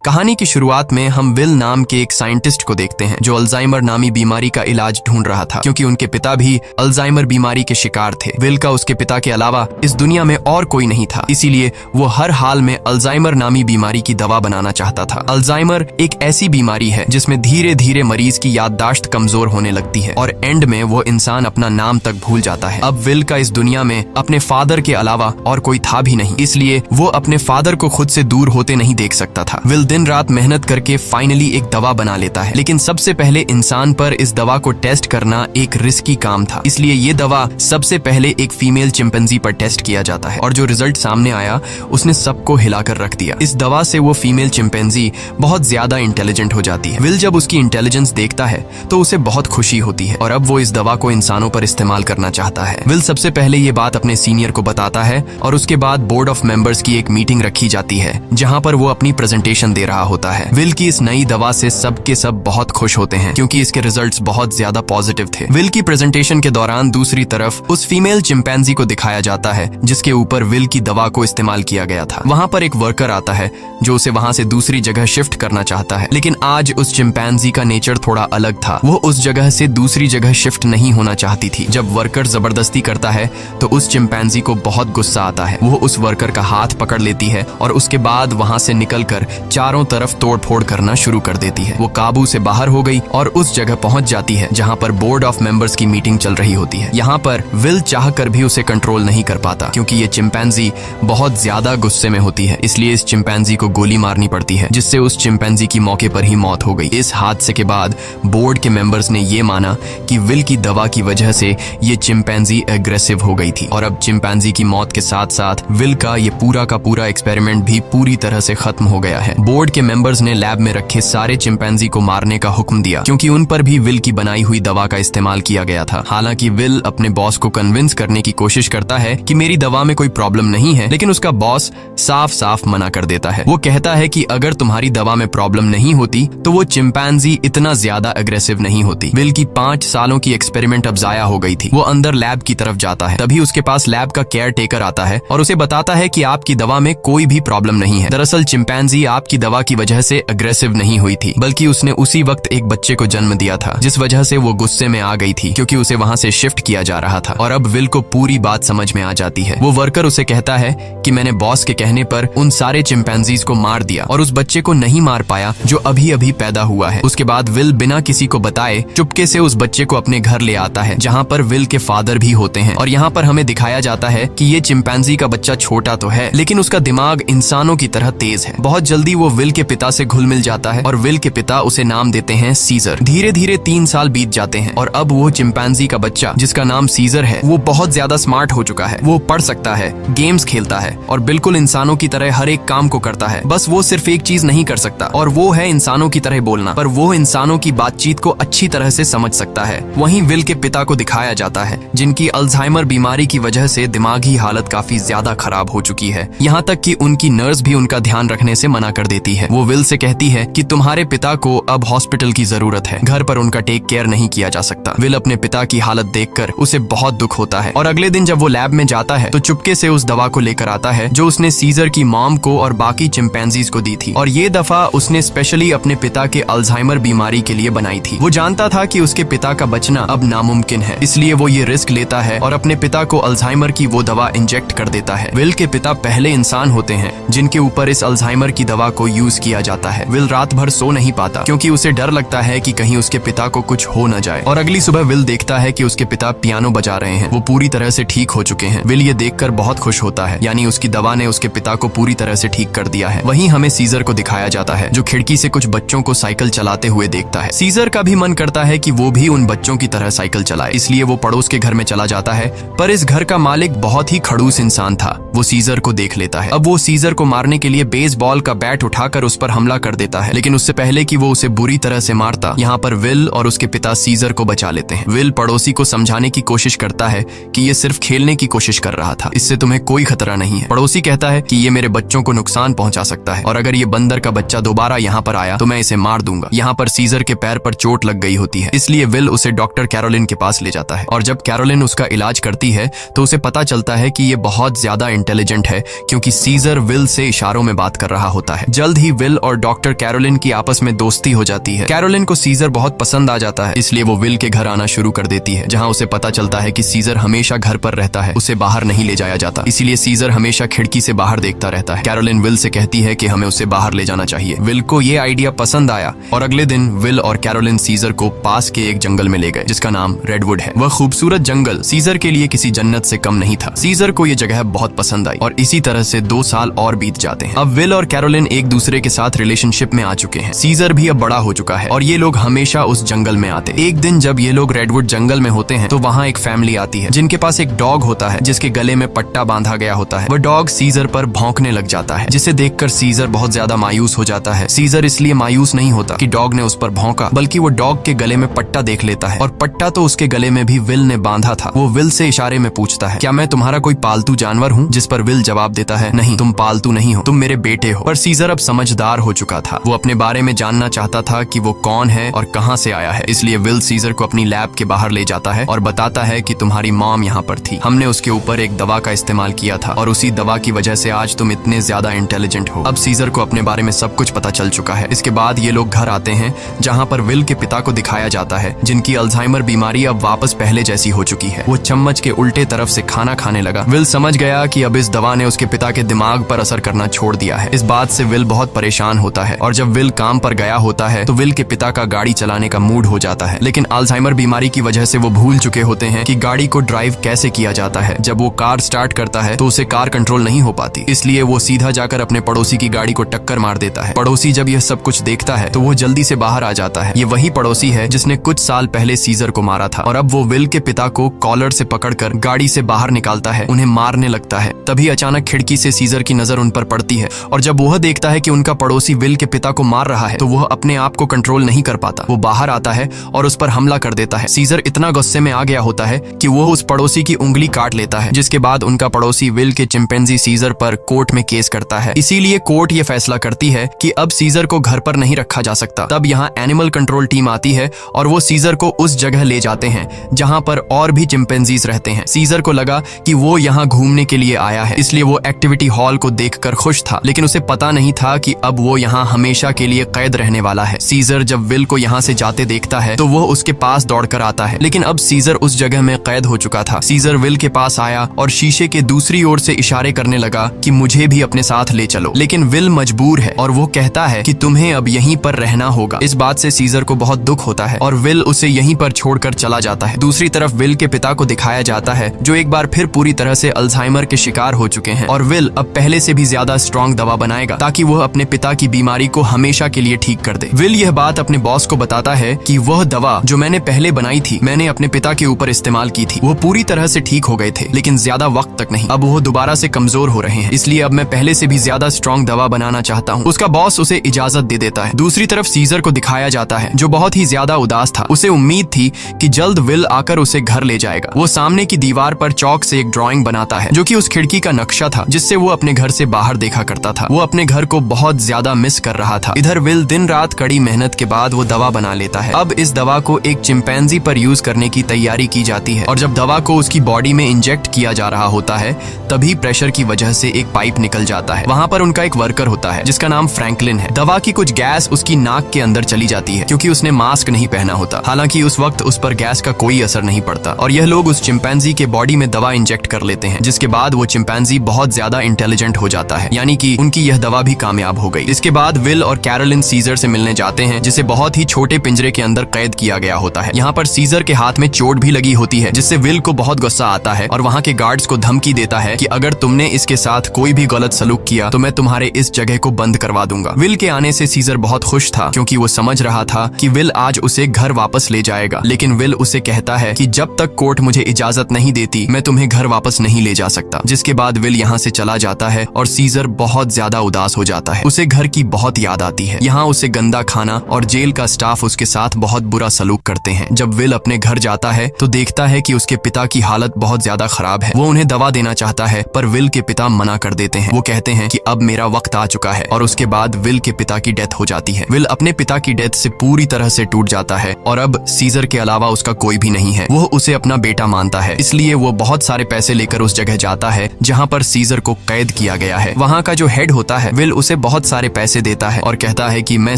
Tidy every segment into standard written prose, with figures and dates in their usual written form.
कहानी की शुरुआत में हम विल नाम के एक साइंटिस्ट को देखते हैं जो अल्जाइमर नामी बीमारी का इलाज ढूंढ रहा था, क्योंकि उनके पिता भी अल्जाइमर बीमारी के शिकार थे। विल का उसके पिता के अलावा इस दुनिया में और कोई नहीं था, इसीलिए वो हर हाल में अल्जाइमर नामी बीमारी की दवा बनाना चाहता था। अल्जाइमर एक ऐसी बीमारी है जिसमें धीरे धीरे मरीज की याददाश्त कमजोर होने लगती है और एंड में वो इंसान अपना नाम तक भूल जाता है। अब विल का इस दुनिया में अपने फादर के अलावा और कोई था भी नहीं, इसलिए वो अपने फादर को खुद से दूर होते नहीं देख सकता था। विल दिन रात मेहनत करके फाइनली एक दवा बना लेता है, लेकिन सबसे पहले इंसान पर इस दवा को टेस्ट करना एक रिस्की काम था, इसलिए ये दवा सबसे पहले एक फीमेल चिंपैंजी पर टेस्ट किया जाता है और जो रिजल्ट सामने आया उसने सबको हिलाकर रख दिया। इस दवा से वो फीमेल चिंपैंजी बहुत ज्यादा इंटेलिजेंट हो जाती है। विल जब उसकी इंटेलिजेंस देखता है तो उसे बहुत खुशी होती है और अब वो इस दवा को इंसानों पर इस्तेमाल करना चाहता है। विल सबसे पहले ये बात अपने सीनियर को बताता है और उसके बाद बोर्ड ऑफ मेंबर्स की एक मीटिंग रखी जाती है जहां पर वो अपनी प्रेजेंटेशन दे रहा होता है। विल की इस नई दवा से सब के सब बहुत खुश होते हैं क्योंकि इसके रिजल्ट्स बहुत ज्यादा पॉजिटिव थे। विल की प्रेजेंटेशन के दौरान दूसरी तरफ उस फीमेल चिंपैंजी को दिखाया जाता है जिसके ऊपर विल की दवा को इस्तेमाल किया गया था। वहां पर एक वर्कर आता है जो उसे वहां से दूसरी जगह शिफ्ट करना चाहता है, लेकिन आज उस चिंपैंजी का नेचर थोड़ा अलग था। वो उस जगह से दूसरी जगह शिफ्ट नहीं होना चाहती थी। जब वर्कर जबरदस्ती करता है तो उस चिंपैंजी को बहुत गुस्सा आता है। वो उस वर्कर का हाथ पकड़ लेती है और उसके बाद वहां से निकलकर चारों तरफ तोड़फोड़ करना शुरू कर देती है। वो काबू से बाहर हो गई और उस जगह पहुंच जाती है जहां पर बोर्ड ऑफ मेंबर्स की मीटिंग चल रही होती है। यहाँ पर विल चाहकर भी उसे कंट्रोल नहीं कर पाता क्योंकि ये चिंपैंजी बहुत ज्यादा गुस्से में होती है, इसलिए इस चिंपैंजी को गोली मारनी पड़ती है जिससे उस चिंपैंजी की मौके पर ही मौत हो गई। इस हादसे के बाद बोर्ड के मेंबर्स ने ये माना कि विल की दवा की वजह से ये चिंपैंजी एग्रेसिव हो गई थी और अब चिंपैंजी की मौत के साथ साथ विल का ये पूरा का पूरा एक्सपेरिमेंट भी पूरी तरह से खत्म हो गया है। बोर्ड के मेंबर्स ने लैब में रखे सारे चिंपैंजी को मारने का हुक्म दिया क्योंकि उन पर भी विल की बनाई हुई दवा का इस्तेमाल किया गया था। हालांकि विल अपने बॉस को कन्विंस करने की कोशिश करता है कि मेरी दवा में कोई प्रॉब्लम नहीं है, लेकिन उसका बॉस साफ साफ मना कर देता है। वो कहता है कि अगर तुम्हारी दवा में प्रॉब्लम नहीं होती तो वो चिंपैंजी इतना ज्यादा अग्रेसिव नहीं होती। विल की 5 सालों की एक्सपेरिमेंट अब जाया हो गई थी। वो अंदर लैब की तरफ जाता है, तभी उसके पास लैब का केयर टेकर आता है और उसे बताता है कि आपकी दवा में कोई भी प्रॉब्लम नहीं है। दरअसल चिंपैंजी आपकी दवा की वजह से अग्रेसिव नहीं हुई थी, बल्कि उसने उसी वक्त एक बच्चे को जन्म दिया था जिस वजह से वो गुस्से में आ गई थी क्योंकि उसे वहां से शिफ्ट किया जा रहा था। और अब विल को पूरी बात समझ में आ जाती है। वो वर्कर उसे कहता है कि मैंने बॉस के कहने पर उन सारे चिंपैंजीज को मार दिया और उस बच्चे को नहीं मार पाया जो अभी अभी पैदा हुआ है। उसके बाद विल बिना किसी को बताए चुपके से उस बच्चे को अपने घर ले आता है जहाँ पर विल के फादर भी होते हैं और यहाँ पर हमें दिखाया जाता है कि ये चिंपैंजी का बच्चा छोटा तो है लेकिन उसका दिमाग इंसानों की तरह तेज है। बहुत जल्दी वो विल के पिता से घुल मिल जाता है और विल के पिता उसे नाम देते हैं सीजर। धीरे धीरे 3 साल बीत जाते हैं और अब वो चिंपैंजी का बच्चा जिसका नाम सीजर है वो बहुत ज्यादा स्मार्ट हो चुका है। वो पढ़ सकता है, गेम्स खेलता है और बिल्कुल इंसानों की तरह हर एक काम को करता है। बस वो सिर्फ एक चीज नहीं कर सकता और वो है इंसानों की तरह बोलना, पर वो इंसानों की बातचीत को अच्छी तरह से समझ सकता है। वहीं विल के पिता को दिखाया जाता है जिनकी अल्जाइमर बीमारी की वजह से दिमागी हालत काफी ज्यादा खराब हो चुकी है, यहाँ तक कि उनकी नर्स भी उनका ध्यान रखने से मना कर देती है। वो विल से कहती है कि तुम्हारे पिता को अब हॉस्पिटल की जरूरत है, घर पर उनका टेक केयर नहीं किया जा सकता। विल अपने पिता की हालत देखकर उसे बहुत दुख होता है और अगले दिन जब वो लैब में जाता है तो चुपके से उस दवा को लेकर आता है जो उसने सीजर की मॉम को और बाकी चिंपैंजीज को दी थी और ये दफा उसने स्पेशली अपने पिता के अल्जाइमर बीमारी के लिए बनाई थी। वो जानता था कि उसके पिता का बचना अब नामुमकिन है, इसलिए वो ये रिस्क लेता है और अपने पिता को अल्जाइमर की वो दवा इंजेक्ट कर देता है। विल के पिता पहले इंसान होते हैं जिनके ऊपर इस अल्जाइमर की दवा को यूज किया जाता है। विल रात भर सो नहीं पाता क्योंकि उसे डर लगता है कि कहीं उसके पिता को कुछ हो न जाए और अगली सुबह विल देखता है कि उसके पिता पियानो बजा रहे हैं। वो पूरी तरह से ठीक हो चुके हैं। विल ये देखकर बहुत खुश होता है, यानी उसकी दवा ने उसके पिता को पूरी तरह से ठीक कर दिया है। वहीं हमें सीजर को दिखाया जाता है जो खिड़की से कुछ बच्चों को साइकिल चलाते हुए देखता है। सीजर का भी मन करता है कि वो भी उन बच्चों की तरह साइकिल चलाए, इसलिए वो पड़ोस के घर में चला जाता है, पर इस घर का मालिक बहुत ही खड़ूस इंसान था। वो सीजर को देख लेता है। अब वो सीजर को मारने के लिए बेसबॉल का बैट उठाकर उस पर हमला कर देता है, लेकिन उससे पहले कि वो उसे बुरी तरह से मारता, यहाँ पर विल और उसके पिता सीजर को बचा लेते हैं। विल पड़ोसी को समझाने की कोशिश करता है कि ये सिर्फ खेलने की कोशिश कर रहा था, इससे तुम्हें कोई खतरा नहीं है। पड़ोसी कहता है कि ये मेरे बच्चों को नुकसान पहुंचा सकता है और अगर ये बंदर का बच्चा दोबारा यहाँ पर आया तो मैं इसे मार दूंगा। यहाँ पर सीजर के पैर पर चोट लग गई होती है, इसलिए विल उसे डॉक्टर कैरोलिन के पास ले जाता है और जब कैरोलिन उसका इलाज करती है तो उसे पता चलता है कि ये बहुत ज्यादा इंटेलिजेंट है क्योंकि सीजर विल से इशारों में बात कर रहा होता है। जल्द जल्द ही विल और डॉक्टर कैरोलिन की आपस में दोस्ती हो जाती है। कैरोलिन को सीजर बहुत पसंद आ जाता है, इसलिए वो विल के घर आना शुरू कर देती है, जहाँ उसे पता चलता है कि सीजर हमेशा घर पर रहता है, उसे बाहर नहीं ले जाया जाता, इसीलिए सीजर हमेशा खिड़की से बाहर देखता रहता है। कैरोलिन विल से कहती है कि हमें उसे बाहर ले जाना चाहिए। विल को ये आइडिया पसंद आया और अगले दिन विल और कैरोलिन सीजर को पास के एक जंगल में ले गए, जिसका नाम रेडवुड है। वह खूबसूरत जंगल सीजर के लिए किसी जन्नत से कम नहीं था। सीजर को ये जगह बहुत पसंद आई और इसी तरह से 2 साल और बीत जाते हैं। अब विल और कैरोलिन एक दूसरे के साथ रिलेशनशिप में आ चुके हैं। सीजर भी अब बड़ा हो चुका है और ये लोग हमेशा उस जंगल में आते। एक दिन जब ये लोग रेडवुड जंगल में होते हैं तो वहाँ एक फैमिली आती है जिनके पास एक डॉग होता है जिसके गले में पट्टा बांधा गया होता है। वह डॉग सीजर पर भौंकने लग जाता है, जिसे देखकर सीजर बहुत ज्यादा मायूस हो जाता है। सीजर इसलिए मायूस नहीं होता कि डॉग ने उस पर भौंका, बल्कि वो डॉग के गले में पट्टा देख लेता है और पट्टा तो उसके गले में भी विल ने बांधा था। वो विल से इशारे में पूछता है, क्या मैं तुम्हारा कोई पालतू जानवर हूँ? जिस पर विल जवाब देता है, नहीं, तुम पालतू नहीं हो, तुम मेरे बेटे हो। पर सीजर अब समझदार हो चुका था। वो अपने बारे में जानना चाहता था कि वो कौन है और कहाँ से आया है, इसलिए विल सीजर को अपनी लैब के बाहर ले जाता है और बताता है कि तुम्हारी मॉम यहाँ पर थी, हमने उसके ऊपर एक दवा का इस्तेमाल किया था और उसी दवा की वजह से आज तुम इतने ज्यादा इंटेलिजेंट हो। अब सीजर को अपने बारे में सब कुछ पता चल चुका है। इसके बाद ये लोग घर आते हैं जहाँ पर विल के पिता को दिखाया जाता है, जिनकी अल्जाइमर बीमारी अब वापस पहले जैसी हो चुकी है। वो चम्मच के उल्टे तरफ से खाना खाने लगा। विल समझ गया कि अब इस दवा ने उसके पिता के दिमाग पर असर करना छोड़ दिया है। इस बात से विल बहुत परेशान होता है और जब विल काम पर गया होता है तो विल के पिता का गाड़ी चलाने का मूड हो जाता है, लेकिन अल्जाइमर बीमारी की वजह से वो भूल चुके होते हैं कि गाड़ी को ड्राइव कैसे किया जाता है। जब वो कार स्टार्ट करता है तो उसे कार कंट्रोल नहीं हो पाती, इसलिए वो सीधा जाकर अपने पड़ोसी की गाड़ी को टक्कर मार देता है। पड़ोसी जब यह सब कुछ देखता है तो वो जल्दी से बाहर आ जाता है। ये वही पड़ोसी है जिसने कुछ साल पहले सीजर को मारा था और अब वो विल के पिता को कॉलर से पकड़कर गाड़ी से बाहर निकालता है, उन्हें मारने लगता है। तभी अचानक खिड़की से सीजर की नजर उन पर पड़ती है और जब वह देखता है कि उनका पड़ोसी विल के पिता को मार रहा है तो वह अपने आप को कंट्रोल नहीं कर पाता। वो बाहर आता है और उस पर हमला कर देता है। सीजर इतना गुस्से में आ गया होता है कि वो उस पड़ोसी की उंगली काट लेता है, जिसके बाद उनका पड़ोसी विल के चिंपैंजी सीजर पर कोर्ट में केस करता है। इसीलिए कोर्ट ये फैसला करती है कि अब सीजर को घर पर नहीं रखा जा सकता। तब यहाँ एनिमल कंट्रोल टीम आती है और वो सीजर को उस जगह ले जाते हैं जहाँ पर और भी चिंपैंजीज रहते हैं। सीजर को लगा कि वो यहाँ घूमने के लिए आया है, इसलिए वो एक्टिविटी हॉल को देखकर खुश था, लेकिन उसे पता नहीं था कि अब वो यहाँ हमेशा के लिए कैद रहने वाला है। सीजर जब विल को यहाँ से जाते देखता है तो वो उसके पास दौड़कर आता है, लेकिन अब सीजर उस जगह में कैद हो चुका था। सीजर विल के पास आया और शीशे के दूसरी ओर से इशारे करने लगा कि मुझे भी अपने साथ ले चलो, लेकिन विल मजबूर है और वो कहता है कि तुम्हें अब यहीं पर रहना होगा। इस बात से सीजर को बहुत दुख होता है और विल उसे यहीं पर छोड़कर चला जाता है। दूसरी तरफ विल के पिता को दिखाया जाता है जो एक बार फिर पूरी तरह से अल्जाइमर के शिकार हो चुके हैं और विल अब पहले से भी ज्यादा स्ट्रॉन्ग दवा बनाएगा ताकि वह अपने पिता की बीमारी को हमेशा के लिए ठीक कर दे। विल यह बात अपने बॉस को बताता है कि वह दवा जो मैंने पहले बनाई थी मैंने अपने पिता के ऊपर इस्तेमाल की थी। वो पूरी तरह से ठीक हो गए थे, लेकिन ज्यादा वक्त तक नहीं। अब वो दोबारा से कमजोर हो रहे हैं, इसलिए अब मैं पहले से भी ज्यादा स्ट्रॉन्ग दवा बनाना चाहता हूँ। उसका बॉस उसे इजाजत दे देता है। दूसरी तरफ सीजर को दिखाया जाता है जो बहुत ही ज्यादा उदास था। उसे उम्मीद थी कि जल्द विल आकर उसे घर ले जाएगा। वो सामने की दीवार पर चौक से एक ड्राइंग बनाता है जो कि उस खिड़की का नक्शा था जिससे वो अपने घर से बाहर देखा करता था। वो अपने घर को बहुत ज्यादा मिस कर रहा था। इधर विल दिन रात कड़ी मेहनत के बाद वो दवा बना लेता है। अब इस दवा को एक चिंपैंजी पर यूज करने की तैयारी की जाती है और जब दवा को उसकी बॉडी में इंजेक्ट किया जा रहा होता है तभी प्रेशर की वजह से एक पाइप निकल जाता है। वहाँ पर उनका एक वर्कर होता है जिसका नाम फ्रैंकलिन है। दवा की कुछ गैस उसकी नाक के अंदर चली जाती है क्योंकि उसने मास्क नहीं पहना होता। हालांकि उस वक्त उस पर गैस का कोई असर नहीं पड़ता और यह लोग उस चिंपैंजी के बॉडी में दवा इंजेक्ट कर लेते हैं, जिसके बाद वो चिंपैंजी बहुत ज्यादा इंटेलिजेंट हो जाता है, यानी कि उनकी यह दवा भी कामयाब हो गई। इसके बाद विल और कैरोलिन सीजर से मिलने जाते हैं जिसे बहुत ही छोटे पिंजरे के अंदर कैद किया गया होता है। यहाँ पर सीजर के हाथ में चोट भी लगी होती है जिससे विल को बहुत गुस्सा आता है और वहाँ के गार्ड्स को धमकी देता है कि अगर तुमने इसके साथ कोई भी गलत सलूक किया तो मैं तुम्हारे इस जगह को बंद करवा दूंगा। विल के आने से सीजर बहुत खुश था क्योंकि वो समझ रहा था कि विल आज उसे घर वापस ले जाएगा, लेकिन विल उसे कहता है कि जब तक कोर्ट मुझे इजाजत नहीं देती मैं तुम्हें घर वापस नहीं ले जा सकता। जिसके बाद विल यहाँ से चला जाता है और सीजर बहुत ज्यादा उदास हो जाता है। उसे घर की बहुत याद आती है। यहाँ उसे गंदा खाना और जेल का स्टाफ उसके साथ बहुत बुरा सलूक करते हैं। जब विल अपने घर जाता है तो देखता है कि उसके पिता की हालत बहुत ज्यादा खराब है। वो उन्हें दवा देना चाहता है, पर विल के पिता मना कर देते हैं। वो कहते हैं कि अब मेरा वक्त आ चुका है, और उसके बाद विल के पिता की डेथ हो जाती है। विल अपने पिता की डेथ से पूरी तरह से टूट जाता है और अब सीजर के अलावा उसका कोई भी नहीं है। वो उसे अपना बेटा मानता है, इसलिए वो बहुत सारे पैसे लेकर उस जगह जाता है जहाँ पर सीजर को कैद किया गया है। वहाँ का जो हेड होता है विल उसे बहुत सारे पैसे देता है और कहता है कि मैं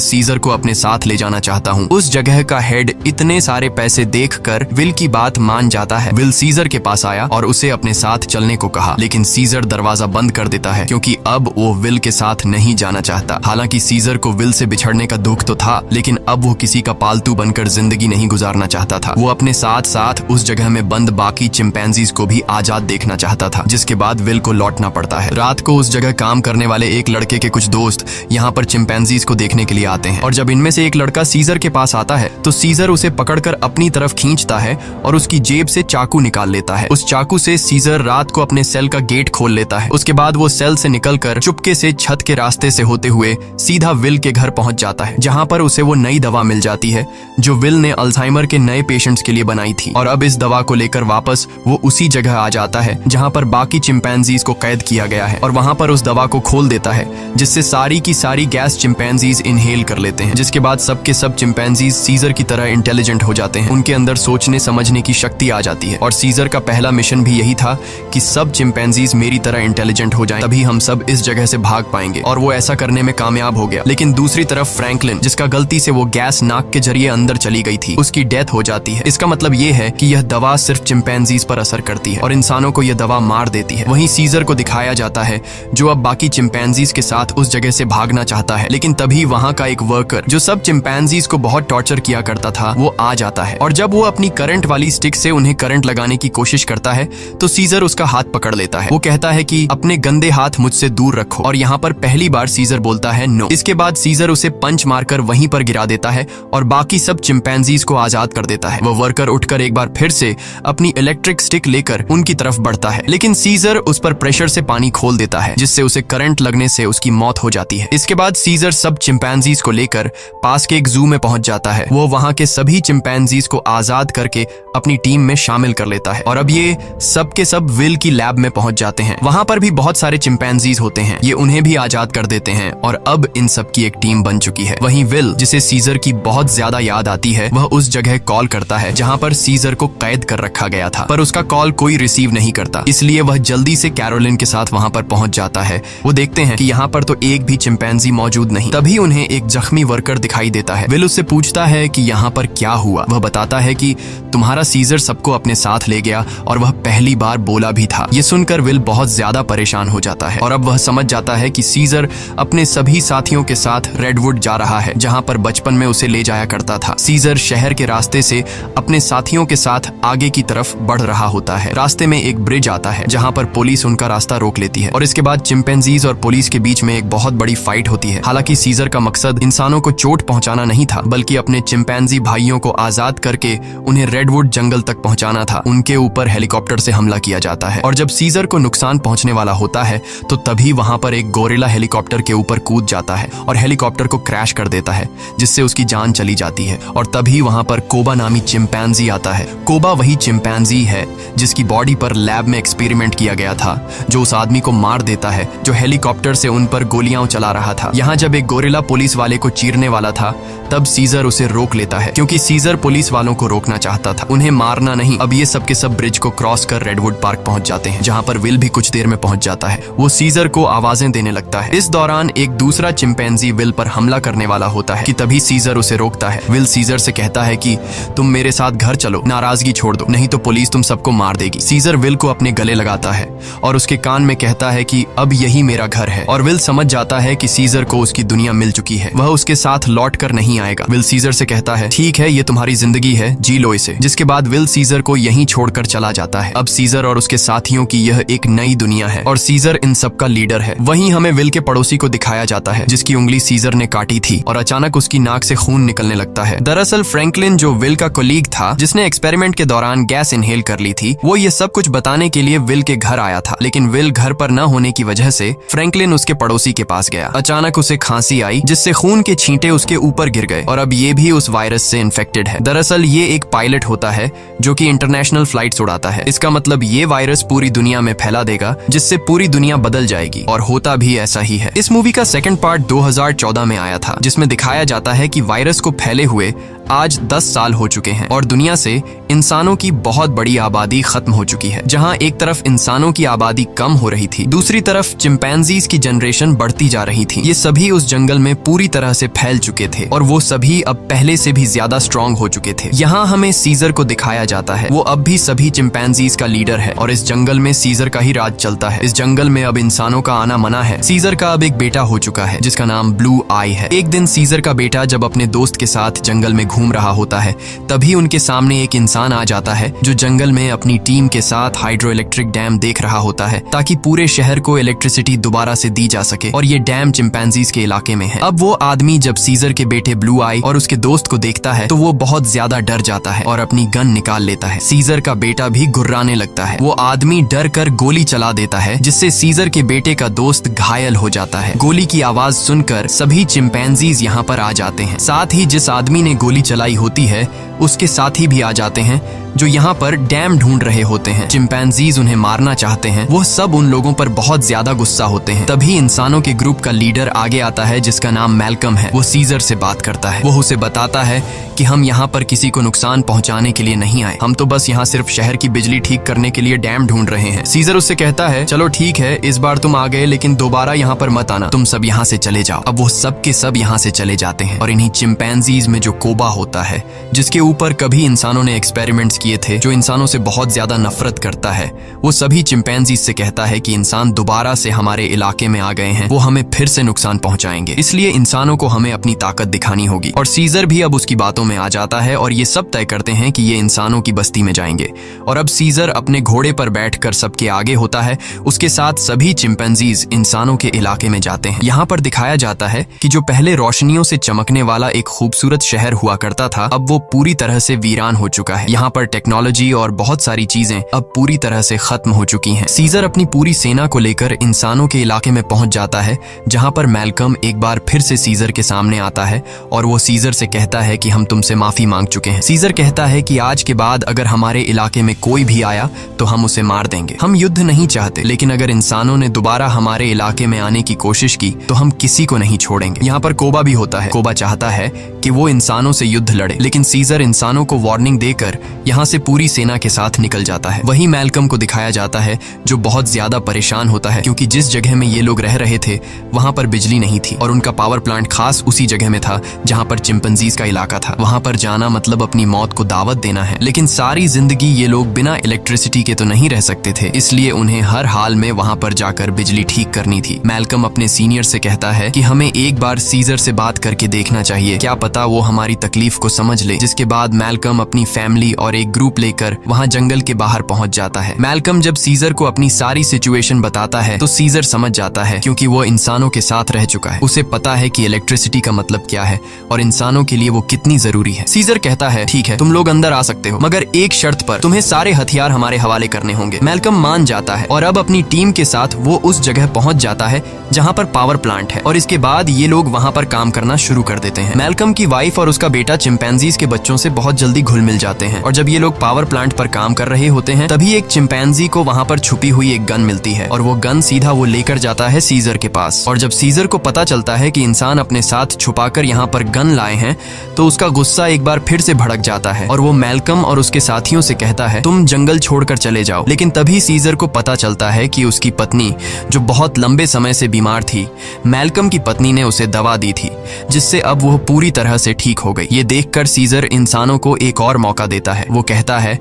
सीजर को अपने साथ ले जाना चाहता हूँ। उस जगह का हेड इतने सारे पैसे देखकर विल की बात मान जाता है। विल सीजर के पास आया और उसे अपने साथ चलने को कहा, लेकिन सीजर दरवाजा बंद कर देता है क्योंकि अब वो विल के साथ नहीं जाना चाहता। हालांकि सीजर को विल से बिछड़ने का दुख तो था, लेकिन अब वो किसी का पालतू बनकर जिंदगी नहीं गुजारना चाहता था। वो अपने साथ साथ उस जगह में बंद बाकी चिंपैंजीज को भी आजाद देखना चाहता था, जिसके बाद विल को लौटना पड़ता है। रात को उस जगह काम करने वाले एक लड़के के कुछ दोस्त यहाँ पर चिंपैंजीज को देखने के लिए आते हैं, और जब इनमें से एक लड़का सीजर के पास आता है तो सीजर उसे पकड़कर अपनी तरफ खींचता है और उसकी जेब से चाकू निकाल लेता है। उस चाकू से सीजर रात को अपने सेल का गेट खोल लेता है। उसके बाद वो सेल से निकलकर चुपके से छत के रास्ते से होते हुए सीधा विल के घर पहुंच जाता है, जहां पर उसे वो नई दवा मिल जाती है जो विल ने अल्जाइमर के नए पेशेंट्स के लिए बनाई थी। और अब इस दवा को लेकर वापस वो उसी जगह आ जाता है जहां पर बाकी चिंपैंजीज को कैद किया गया है, और वहां पर उस दवा को खोल देता है जिससे सारी की सारी गैस चिंपैंजीज इनहेल कर लेते हैं, जिसके बाद सबके सब चिंपैंजीज सीजर की तरह इंटेलिजेंट हो जाते हैं। उनके अंदर सोचने समझने की शक्ति आ जाती है, और सीजर का पहला मिशन भी यही था कि सब चिंपैंजीज मेरी तरह इंटेलिजेंट हो जाएं, तभी हम सब इस जगह से भाग पाएंगे। और वो ऐसा करने में कामयाब हो गया। लेकिन दूसरी तरफ फ्रैंकलिन, जिसका गलती से वो गैस नाक के जरिए अंदर चली गई थी, उसकी डेथ हो जाती है। इसका मतलब ये है कि यह दवा सिर्फ चिंपैंजीज पर असर करती है और इंसानों को यह दवा मार देती है। वहीं सीजर को दिखाया जाता है जो अब बाकी चिंपैंजीज के साथ उस जगह से भागना चाहता है, लेकिन तभी वहाँ का एक वर्कर जो सब चिंपैंजीज को बहुत टॉर्चर किया करता था वो आ जाता है, और जब वो अपनी करंट वाली स्टिक से उन्हें करंट लगाने की कोशिश करता है तो सीजर उसका हाथ पकड़ लेता है। वो कहता है कि अपने गंदे हाथ मुझसे दूर रखो, और यहाँ पर पहली बार सीजर बोलता है नो। इसके बाद सीजर उसे पंच मारकर वहीं पर गिरा देता है और बाकी सब चिंपैंजीज को आजाद कर देता है। वो वर्कर उठकर एक बार फिर से अपनी इलेक्ट्रिक स्टिक लेकर उनकी तरफ बढ़ता है, लेकिन सीजर उस पर प्रेशर से पानी खोल देता है जिससे उसे करंट लगने से उसकी मौत हो जाती है। इसके बाद सीजर सब चिंपैंजीज को लेकर पास के एक जू में पहुंच जाता है। वो वहां के सभी चिंपैंजीज को आजाद करके अपनी टीम में शामिल कर लेता है, और अब ये सब के सब विल की लैब में पहुंच जाते हैं। वहां पर भी बहुत सारे चिंपैंजीज होते हैं, ये उन्हें भी आजाद कर देते हैं, और अब इन सब की एक टीम बन चुकी है। वहीं विल, जिसे सीजर की बहुत ज्यादा याद आती है, वह उस जगह कॉल करता है जहां पर सीजर को कैद कर रखा गया था, पर उसका कॉल कोई रिसीव नहीं करता। इसलिए वह जल्दी से कैरोलिन के साथ वहां पर पहुंच जाता है। वो देखते हैं कि यहाँ पर तो एक भी चिंपैंजी मौजूद नहीं। तभी उन्हें एक जख्मी वर्कर दिखाई देता है। विल उससे पूछता है कि यहाँ पर क्या हुआ। वह बताता है कि तुम्हारा सीजर सबको अपने साथ ले गया, और वह पहली बार बोला भी था। ये सुनकर विल बहुत ज्यादा परेशान हो जाता है, और अब वह समझ जाता है कि सीजर अपने सभी साथियों के साथ रेडवुड जा रहा है, जहाँ पर बचपन में उसे ले जाया करता था। सीजर शहर के रास्ते से अपने साथियों के साथ आगे की तरफ बढ़ रहा होता है। रास्ते में एक ब्रिज आता है जहाँ पर पुलिस उनका रास्ता रोक लेती है, और इसके बाद चिंपैंजीज और पुलिस के बीच में एक बहुत बड़ी फाइट होती है। हालांकि सीजर का मकसद इंसानों को चोट पहुंचाना नहीं था, बल्कि अपने चिंपैंजी भाइयों को आजाद करके उन्हें रेडवुड जंगल तक पहुंचाना था। उनके ऊपर हेलीकॉप्टर से हमला किया जाता है, और जब सीजर को नुकसान पहुंचने वाला होता है तो तभी वहां पर एक गोरिल्ला हेलीकॉप्टर के ऊपर कूद जाता है और हेलीकॉप्टर को क्रैश कर देता है, जिससे उसकी जान चली जाती है। और तभी वहां पर कोबा नामी चिंपैंजी आता है। कोबा वही चिंपैंजी है जिसकी बॉडी पर लैब में एक्सपेरिमेंट किया गया था, जो उस आदमी को मार देता है जो हेलीकॉप्टर से उन पर गोलियां चला रहा था। यहाँ जब एक गोरिल्ला पुलिस वाले को चीरने वाला था तब सीजर उसे रोक लेता है, क्योंकि सीजर पुलिस वालों को रोकना चाहता था, उन्हें मारना नहीं। अब ये सब के सब ब्रिज को क्रॉस कर रेडवुड पार्क पहुंच जाते हैं, जहाँ पर विल भी कुछ देर में पहुंच जाता है। वो सीजर को आवाजें देने लगता है। इस दौरान एक दूसरा चिंपैंजी विल पर हमला करने वाला होता है कि तभी सीजर उसे रोकता है। विल सीजर से कहता है कि तुम मेरे साथ घर चलो, नाराजगी छोड़ दो, नहीं तो पुलिस तुम सबको मार देगी। सीजर विल को अपने गले लगाता है और उसके कान में कहता है कि अब यही मेरा घर है, और विल समझ जाता है कि सीजर को उसकी दुनिया मिल चुकी है, वह उसके साथ लौट कर नहीं आएगा। विल सीजर से कहता है ठीक है, ये तुम्हारी जिंदगी है, जी लो इसे। जिसके बाद विल सीजर को यहीं छोड़कर चला जाता है। अब सीजर और उसके साथियों की यह एक नई दुनिया है, और सीजर इन सब का लीडर है। वहीं हमें विल के पड़ोसी को दिखाया जाता है जिसकी उंगली सीजर ने काटी थी, और अचानक उसकी नाक से खून निकलने लगता है। दरअसल फ्रैंकलिन, जो विल का कोलीग था जिसने एक्सपेरिमेंट के दौरान गैस इनहेल कर ली थी, वो ये सब कुछ बताने के लिए विल के घर आया था। लेकिन विल घर पर न होने की वजह से फ्रैंकलिन उसके पड़ोसी के पास गया। अचानक उसे खांसी आई, जिससे खून के छींटे उसके ऊपर गिर गए, और अब ये भी उस वायरस से इन्फेक्टेड है। दरअसल ये एक पायलट होता है जो कि इंटरनेशनल फ्लाइट्स उड़ाता है। इसका मतलब ये वायरस पूरी दुनिया में फैला देगा, जिससे पूरी दुनिया बदल जाएगी। और होता भी ऐसा ही है। इस मूवी का सेकंड पार्ट 2014 में आया था, जिसमें दिखाया जाता है कि वायरस को फैले हुए आज 10 साल हो चुके हैं और दुनिया से इंसानों की बहुत बड़ी आबादी खत्म हो चुकी है। जहां एक तरफ इंसानों की आबादी कम हो रही थी, दूसरी तरफ चिंपैंजीज की जनरेशन बढ़ती जा रही थी। ये सभी उस जंगल में पूरी तरह से फैल चुके थे और वो सभी अब पहले से भी ज्यादा स्ट्रांग हो चुके थे। यहाँ हमें सीजर को दिखाया जाता है। वो अब भी सभी चिंपैंजीज का लीडर है और इस जंगल में सीजर का ही राज चलता है। इस जंगल में अब इंसानों का आना मना है। सीजर का अब एक बेटा हो चुका है जिसका नाम ब्लू आई है। एक दिन सीजर का बेटा जब अपने दोस्त के साथ जंगल में घूम रहा होता है, तभी उनके सामने एक इंसान आ जाता है जो जंगल में अपनी टीम के साथ हाइड्रो इलेक्ट्रिक डैम देख रहा होता है ताकि पूरे शहर को इलेक्ट्रिसिटी दोबारा से दी जा सके, और ये डैम चिंपैंजीज के इलाके में है। अब वो आदमी जब सीजर के बेटे ब्लू आई और उसके दोस्त को देखता है तो वो बहुत ज्यादा डर जाता है और अपनी गन निकाल लेता है। सीजर का बेटा भी घुर्राने लगता है। वो आदमी डर कर गोली चला देता है, जिससे सीजर के बेटे का दोस्त घायल हो जाता है। गोली की आवाज सुनकर सभी चिंपैंजीज यहाँ पर आ जाते हैं। साथ ही जिस आदमी ने गोली चलाई होती है उसके साथी भी आ जाते हैं जो यहाँ पर डैम ढूंढ रहे होते हैं। चिंपैंजीज उन्हें मारना चाहते हैं। वो सब उन लोगों पर बहुत ज्यादा गुस्सा होते हैं। तभी इंसानों के ग्रुप का लीडर आगे आता है जिसका नाम मैल्कम है। वो सीजर से बात करता है। वो उसे बताता है कि हम यहाँ पर किसी को नुकसान पहुंचाने के लिए नहीं आए, हम तो बस यहाँ सिर्फ शहर की बिजली ठीक करने के लिए डैम ढूंढ रहे हैं। सीजर उससे कहता है, चलो ठीक है, इस बार तुम आ गए, लेकिन दोबारा यहाँ पर मत आना, तुम सब यहाँ से चले जाओ। अब वो सब के सब यहाँ से चले जाते हैं और इन्हीं चिंपैंजीज में जो कोबा होता है, जिसके ऊपर कभी इंसानों ने एक्सपेरिमेंट्स किए थे, जो इंसानों से बहुत ज्यादा नफरत करता है, वो सभी चिंपैंजीज से कहता है कि इंसान दोबारा से हमारे इलाके में आ गए हैं, वो हमें फिर से नुकसान पहुंचाएंगे, इसलिए इंसानों को हमें अपनी ताकत दिखानी होगी। और सीजर भी अब उसकी बातों में आ जाता है और ये सब तय करते हैं कि ये इंसानों की बस्ती में जाएंगे। और अब सीजर अपने घोड़े पर बैठकर सबके आगे होता है। उसके साथ सभी चिंपैंजीज इंसानों के इलाके में जाते हैं। यहाँ पर दिखाया जाता है कि जो पहले रोशनियों से चमकने वाला एक खूबसूरत शहर हुआ करता था, अब वो पूरी तरह से वीरान हो चुका है। यहाँ पर टेक्नोलॉजी और बहुत सारी चीजें अब पूरी तरह से खत्म हो चुकी हैं। सीजर अपनी पूरी सेना को लेकर इंसानों के इलाके में पहुंच जाता है, जहां पर मैल्कम एक बार फिर से सीजर के सामने आता है और वो सीजर से कहता है कि हम तुमसे माफी मांग चुके हैं। सीजर कहता है कि आज के बाद अगर हमारे इलाके में कोई भी आया तो हम उसे मार देंगे। हम युद्ध नहीं चाहते, लेकिन अगर इंसानों ने दोबारा हमारे इलाके में आने की कोशिश की तो हम किसी को नहीं छोड़ेंगे। यहाँ पर कोबा भी होता है। कोबा चाहता है कि वो इंसानों से युद्ध लड़े, लेकिन सीजर इंसानों को वार्निंग देकर यहाँ से पूरी सेना के साथ निकल जाता है। वही मैल्कम को दिखाया जाता है जो बहुत ज्यादा परेशान होता है, क्योंकि जिस जगह में ये लोग रह रहे थे वहां पर बिजली नहीं थी और उनका पावर प्लांट खास उसी जगह में था जहां पर चिंपैंजीज का इलाका था। वहां पर जाना मतलब अपनी मौत को दावत देना है, लेकिन सारी जिंदगी ये लोग बिना इलेक्ट्रिसिटी के तो नहीं रह सकते थे, इसलिए उन्हें हर हाल में वहां पर जाकर बिजली ठीक करनी थी। मैल्कम अपने सीनियर से कहता है कि हमें एक बार सीजर से बात करके देखना चाहिए, क्या पता वो हमारी तकलीफ को समझ ले। जिसके बाद मैल्कम अपनी फैमिली और एक ग्रुप लेकर वहां जंगल के बाहर पहुंच जाता है। मैल्कम जब सीजर को अपनी सारी सिचुएशन बताता है तो सीजर समझ जाता है, क्योंकि वो इंसानों के साथ रह चुका है। उसे पता है कि इलेक्ट्रिसिटी का मतलब क्या है और इंसानों के लिए वो कितनी जरूरी है। सीजर कहता है, ठीक है, तुम लोग अंदर आ सकते हो, मगर एक शर्त पर, तुम्हें सारे हथियार हमारे हवाले करने होंगे। मैल्कम मान जाता है और अब अपनी टीम के साथ वो उस जगह पहुंच जाता है जहां पर पावर प्लांट है, और इसके बाद ये लोग वहां पर काम करना शुरू कर देते हैं। मैल्कम की वाइफ और उसका बेटा चिंपैंजीज के बच्चों से बहुत जल्दी घुल मिल जाते हैं और जब ये लोग पावर प्लांट पर काम कर रहे होते हैं तभी एक चिंपैंजी को वहां पर छुपी हुई एक गन मिलती है और वो गन सीधा वो लेकर जाता है सीजर के पास। और जब सीजर को पता चलता है कि इंसान अपने साथ छुपाकर यहाँ पर गन लाए हैं तो उसका गुस्सा एक बार फिर से भड़क जाता है और वो मैल्कम और उसके साथियों से कहता है, तुम जंगल छोड़कर चले जाओ। लेकिन तभी सीजर को पता चलता है कि उसकी पत्नी, जो बहुत लंबे समय से बीमार थी, मैल्कम की पत्नी ने उसे दवा दी थी जिससे अब वो पूरी तरह से ठीक हो गई। ये देखकर सीजर इंसानों को एक और मौका देता है। वो कहता है,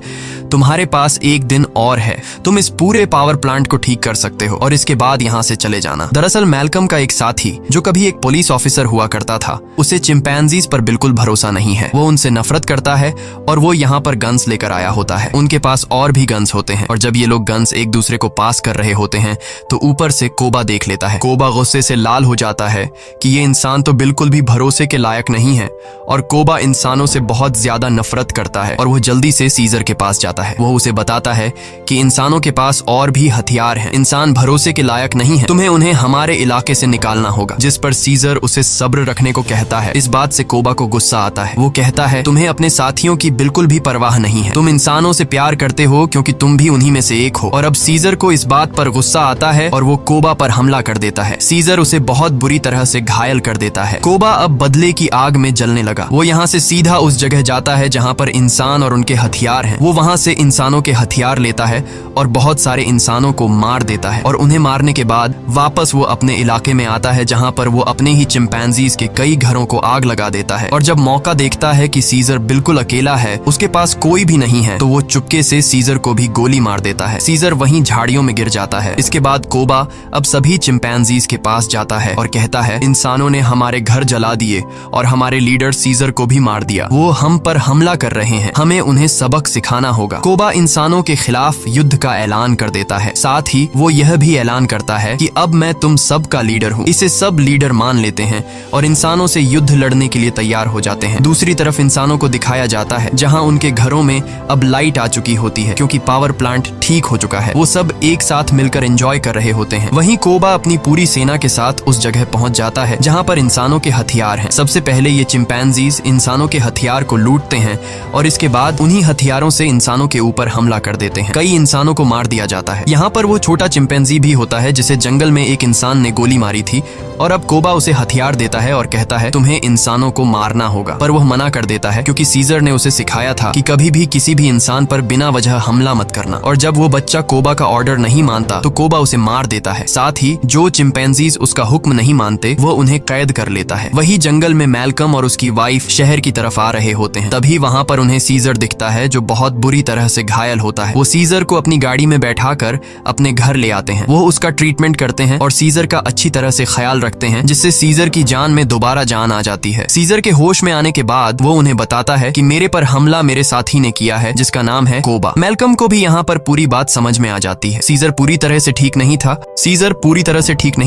तुम्हारे पास एक दिन और है, तुम इस पूरे पावर प्लांट को ठीक कर सकते हो और इसके बाद यहाँ से चले जाना। दरअसल मैल्कम का एक साथी, जो कभी एक पुलिस ऑफिसर हुआ करता था, उसे चिंपैंजीज पर बिल्कुल भरोसा नहीं है। वो उनसे नफरत करता है और वो यहाँ पर गन्स लेकर आया होता है। उनके पास और भी गन्स होते हैं और जब ये लोग गन्स एक दूसरे को पास कर रहे होते हैं तो ऊपर से कोबा देख लेता है। कोबा गुस्से से लाल हो जाता है कि ये इंसान तो बिल्कुल भी भरोसे के लायक नहीं है और कोबा इंसानों से बहुत ज्यादा नफरत करता है और वो जल्दी से सीजर के पास जाता है। वो उसे बताता है कि इंसानों के पास और भी हथियार हैं, इंसान भरोसे के लायक नहीं है, तुम्हें उन्हें हमारे इलाके से निकालना होगा। जिस पर सीजर उसे सब्र रखने को कहता है। इस बात से कोबा को गुस्सा आता है। वो कहता है, तुम्हें अपने साथियों की बिल्कुल भी परवाह नहीं है, तुम इंसानों से प्यार करते हो क्योंकि तुम भी उन्हीं में से एक हो। और अब सीजर को इस बात पर गुस्सा आता है और वो कोबा पर हमला कर देता है। सीजर उसे बहुत बुरी तरह से घायल कर देता है। कोबा अब बदले की आग में जलने लगा। वो यहाँ से सीधा उस जगह जाता है जहाँ पर इंसान और उनके हथियार हैं। वो वहाँ से इंसानों के हथियार लेता है और बहुत सारे इंसानों को मार देता है। और उन्हें मारने के बाद वापस वो अपने इलाके में आता है जहाँ पर वो अपने ही चिंपैंजीज के कई घरों को आग लगा देता है। और जब मौका देखता है कि सीजर बिल्कुल अकेला है, उसके पास कोई भी नहीं है, तो वो चुपके से सीजर को भी गोली मार देता है। सीजर वहीं झाड़ियों में गिर जाता है। इसके बाद कोबा अब सभी चिंपैंजीज के पास जाता है और कहता है, इंसानों ने हमारे घर जला दिए और हमारे लीडर सीजर को भी मार दिया। वो हम पर हमला कर रहे हैं, हमें उन्हें सबक सिखाना होगा। कोबा इंसानों के खिलाफ युद्ध का ऐलान कर देता है। साथ ही वो यह भी ऐलान करता है कि अब मैं तुम सब का लीडर हूँ। इसे सब लीडर मान लेते हैं और इंसानों से युद्ध लड़ने के लिए तैयार हो जाते हैं। दूसरी तरफ इंसानों को दिखाया जाता है जहाँ उनके घरों में अब लाइट आ चुकी होती है क्योंकि पावर प्लांट ठीक हो चुका है। वो सब एक साथ मिलकर एंजॉय कर रहे होते हैं। वहीं कोबा अपनी पूरी सेना के साथ उस जगह पहुंच जाता है जहां पर इंसानों के हथियार हैं। सबसे पहले ये चिंपैंजीज इंसानों के हथियार को लूटते हैं और इसके बाद उन्हीं हथियारों से इंसानों के ऊपर हमला कर देते हैं। कई इंसानों को मार दिया जाता है। यहाँ पर वो छोटा चिंपैंजी भी होता है जिसे जंगल में एक इंसान ने गोली मारी थी और अब कोबा उसे हथियार देता है और कहता है, तुम्हें इंसानों को मारना होगा। पर वह मना कर देता है क्योंकि सीजर ने उसे सिखाया था कि कभी भी किसी भी इंसान पर बिना वजह हमला मत करना। और जब वो बच्चा कोबा का ऑर्डर नहीं मानता तो कोबा उसे मार देता है। साथ ही जो चिंपैंजीज उसका हुक्म नहीं मानते वो उन्हें कैद कर लेता है। वही जंगल में मैल्कम और उसकी वाइफ शहर की तरफ आ रहे होते हैं। तभी वहाँ पर उन्हें सीजर दिखता है जो बहुत बुरी तरह से घायल होता है। वो सीजर को अपनी गाड़ी में बैठाकर अपने घर ले आते हैं। वो उसका ट्रीटमेंट करते हैं और सीजर का अच्छी तरह से ख्याल रखते हैं जिससे सीजर की जान में दोबारा जान आ जाती है। सीजर के होश में आने के बाद वो उन्हें बताता है कि मेरे पर हमला मेरे साथी ने किया है जिसका नाम है कोबा। मैल्कम को भी यहाँ पर पूरी बात समझ में आ जाती है। सीजर पूरी तरह से ठीक नहीं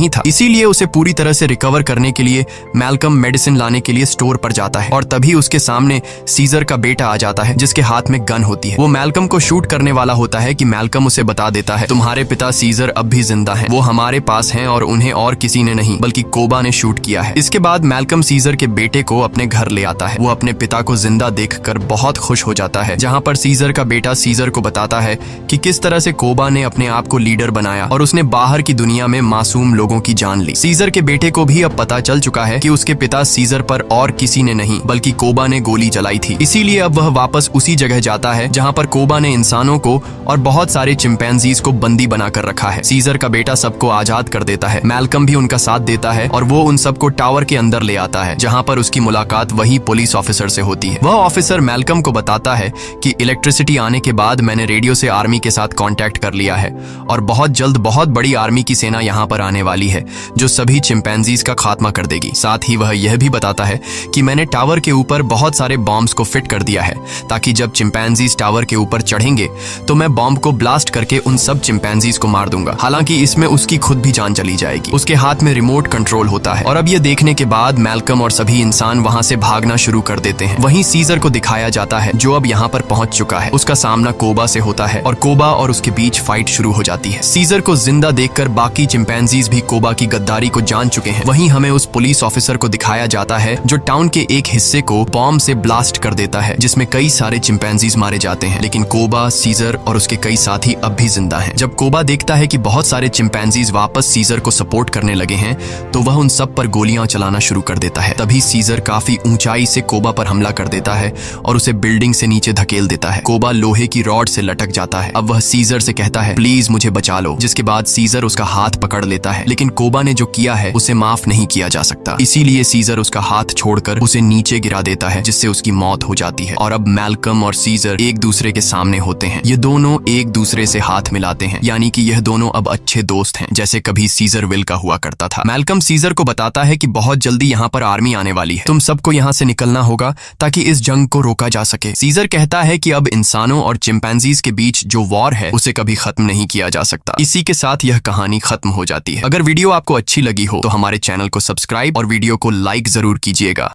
था, इसीलिए उसे पूरी तरह से रिकवर करने के लिए मैल्कम मेडिसिन लाने के लिए स्टोर पर जाता है और तभी उसके सामने सीजर का बेटा आ जाता है जिसके हाथ में गन होती है। वो मैल्कम को शूट करने वाला होता है कि मैल्कम उसे बता देता है, तुम्हारे पिता सीजर अब भी जिंदा हैं, वो हमारे पास हैं और उन्हें और किसी ने नहीं बल्कि कोबा ने शूट किया है। इसके बाद मैल्कम सीजर के बेटे को अपने घर ले आता है। वो अपने पिता को जिंदा देखकर बहुत खुश हो जाता है, जहाँ पर सीजर का बेटा सीजर को बताता है कि किस तरह से कोबा ने अपने आप को लीडर बनाया और उसने बाहर की दुनिया में मासूम लोगों की जान ली। सीजर के बेटे को भी अब पता चल चुका है कि उसके पिता सीजर पर और किसी ने नहीं बल्कि कोबा ने गोली चलाई थी। इसीलिए अब वह वापस उसी जगह जाता है जहाँ पर कोबा ने इंसानों को और बहुत सारे चिंपैंजीज को बंदी बनाकर रखा है। सीजर का बेटा सबको आजाद कर देता है। मैल्कम भी उनका साथ देता है और वो उन सबको टावर के अंदर ले आता है जहाँ पर उसकी मुलाकात वही पुलिस ऑफिसर से होती है। वह ऑफिसर मैल्कम को बताता है कि इलेक्ट्रिसिटी आने के बाद मैंने रेडियो से आर्मी के साथ कांटेक्ट कर लिया है और बहुत जल्द बहुत बड़ी आर्मी की सेना यहाँ पर आने वाली है जो सभी चिंपैंजीज का खात्मा कर देगी। साथ ही वह यह भी बताता है कि मैंने टावर के ऊपर बहुत सारे बॉम्ब्स को फिट कर दिया है ताकि जब चिंपैंजीज टावर के ऊपर चढ़ेंगे तो मैं बॉम्ब को ब्लास्ट करके उन सब चिंपैंजीज को मार दूंगा। हालांकि इसमें उसकी खुद भी जान चली जाएगी। उसके हाथ में रिमोट कंट्रोल होता है और अब ये देखने के बाद मैल्कम और सभी इंसान वहां से भागना शुरू कर देते हैं। वहीं सीजर को दिखाया जाता है जो अब यहाँ पर पहुंच चुका है। उसका सामना कोबा से होता है और कोबा और उसके बीच फाइट शुरू हो जाती है। सीजर को जिंदा देखकर बाकी चिंपैंजीज भी कोबा की गद्दारी को जान चुके हैं। वहीं हमें उस पुलिस ऑफिसर को दिखाया जाता है जो टाउन के एक हिस्से को बॉम्ब से ब्लास्ट कर देता है जिसमें कई सारे चिंपैंजीज मारे जाते हैं, लेकिन कोबा, सीजर और उसके कई साथी अब भी जिंदा हैं। जब कोबा देखता है कि बहुत सारे चिंपैंजीज वापस सीजर को सपोर्ट करने लगे हैं तो वह उन सब पर गोलियां चलाना शुरू कर देता है। तभी सीजर काफी ऊंचाई से कोबा पर हमला कर देता है और उसे बिल्डिंग से नीचे धकेल देता है। कोबा लोहे की रॉड से लटक जाता है। अब वह सीजर से कहता है, प्लीज मुझे बचा लो, जिसके बाद सीजर उसका हाथ पकड़ लेता है, लेकिन कोबा ने जो किया है उसे माफ नहीं किया जा सकता। इसीलिए सीजर उसका हाथ छोड़कर उसे नीचे गिरा देता है जिससे उसकी मौत हो जाती है। और अब मैल्कम और सीजर एक दूसरे के सामने होते हैं। ये दोनों एक दूसरे से हाथ मिलाते हैं, यानी कि यह दोनों अब अच्छे दोस्त हैं, जैसे कभी सीजर विल का हुआ करता था। मैल्कम सीजर को बताता है कि बहुत जल्दी यहाँ पर आर्मी आने वाली है, तुम सबको यहाँ से निकलना होगा ताकि इस जंग को रोका जा सके। सीजर कहता है कि अब इंसानों और चिंपैंजीज के बीच जो वॉर है उसे कभी खत्म नहीं किया जा सकता। इसी के साथ यह कहानी खत्म हो जाती है। अगर वीडियो आपको अच्छी लगी हो तो हमारे चैनल को सब्सक्राइब और वीडियो को लाइक जरूर कीजिएगा।